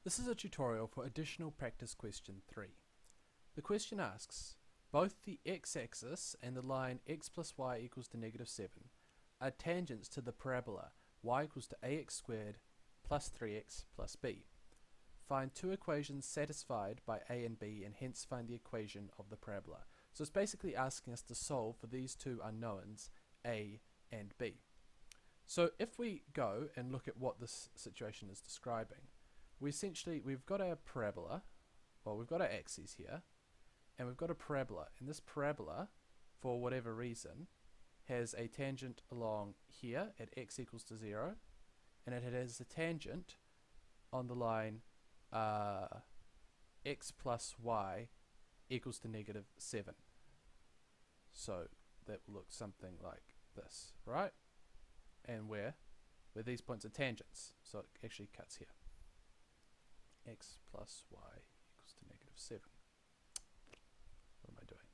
This is a tutorial for additional practice question 3. The question asks, both the x-axis and the line x plus y equals to negative 7 are tangents to the parabola y equals to ax squared plus 3x plus b. Find two equations satisfied by a and b and hence find the equation of the parabola. So it's basically asking us to solve for these two unknowns, a and b. So if we go and look at what this situation is describing, we've got our parabola, well, we've got our axes here, and we've got a parabola, and this parabola, for whatever reason, has a tangent along here at x equals to 0, and it has a tangent on the line x plus y equals to negative 7. So that will look something like this, right? And where these points are tangents, so it actually cuts here. X plus y equals to negative 7. What am I doing?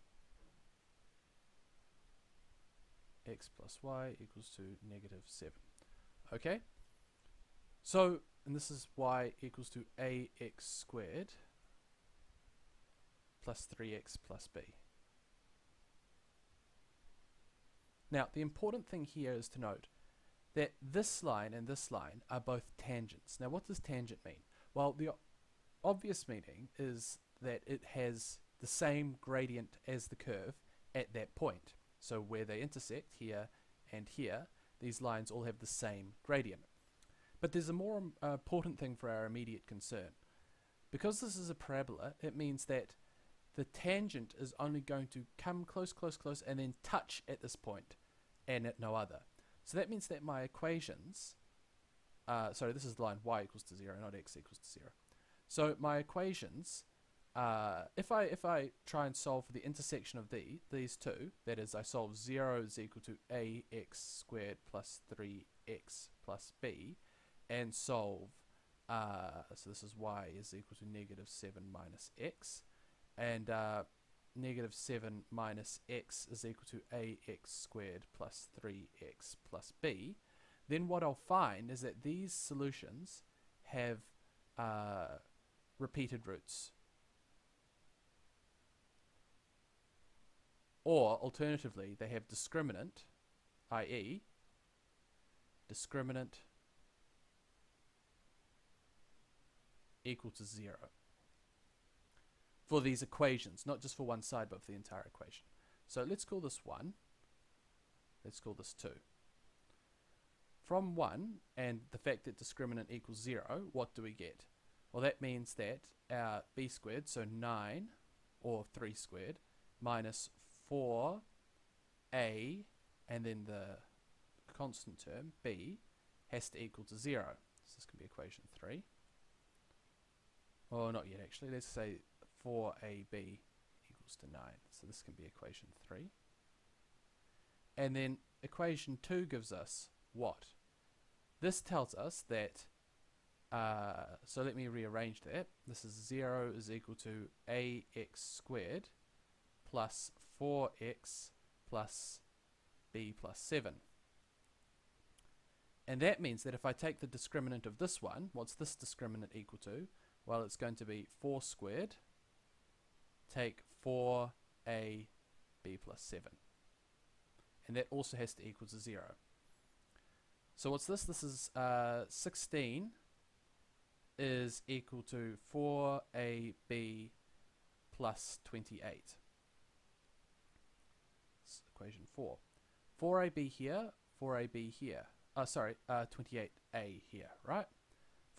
X plus y equals to negative 7. Okay? So, and this is y equals to ax squared plus 3x plus b. Now, the important thing here is to note that this line and this line are both tangents. Now, what does tangent mean? Well, the obvious meaning is that it has the same gradient as the curve at that point. So where they intersect, here and here, these lines all have the same gradient. But there's a more important thing for our immediate concern. Because this is a parabola, it means that the tangent is only going to come close, close, close, and then touch at this point, and at no other. So that means that my equations, sorry, this is the line y equals to 0, not x equals to 0. So my equations, if I try and solve for the intersection of these two, that is, I solve 0 is equal to ax squared plus 3x plus b, and solve, so this is y is equal to negative 7 minus x, and negative 7 minus x is equal to ax squared plus 3x plus b, then what I'll find is that these solutions have repeated roots. Or, alternatively, they have discriminant, i.e., discriminant equal to 0. For these equations, not just for one side, but for the entire equation. So let's call this 1. Let's call this 2. From 1, and the fact that discriminant equals 0, what do we get? Well, that means that our b squared, so 9, or 3 squared, minus 4a, and then the constant term, b, has to equal to 0. So this can be equation 3. Or not yet, actually. Let's say 4ab equals to 9. So this can be equation 3. And then equation 2 gives us what? This tells us that, so let me rearrange that. This is 0 is equal to ax squared plus 4x plus b plus 7. And that means that if I take the discriminant of this one, what's this discriminant equal to? Well, it's going to be 4 squared, take 4ab plus 7. And that also has to equal to 0. So what's this? This is 16 is equal to 4ab plus 28. That's equation 4. 4ab here, 4ab here. 28a here, right?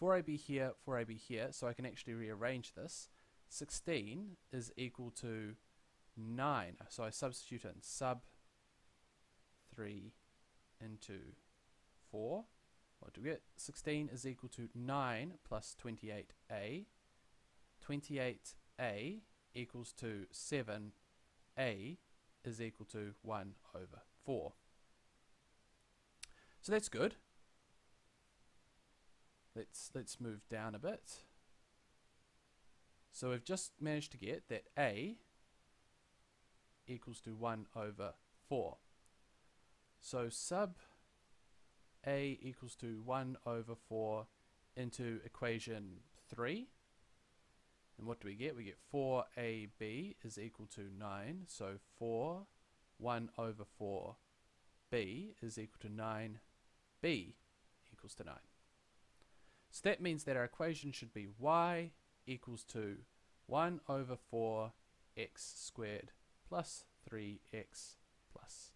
4ab here, 4ab here, so I can actually rearrange this. 16 is equal to 9, so I substitute in sub 3 into 4. What do we get? 16 is equal to 9 plus 28a. 28a equals to 7a is equal to 1 over 4. So that's good. Let's move down a bit. So we've just managed to get that a equals to 1 over 4. So sub a equals to 1 over 4 into equation 3. And what do we get? We get 4ab is equal to 9. So 4, 1 over 4b is equal to 9b equals to 9. So that means that our equation should be y equals to 1 over 4x squared plus 3x plus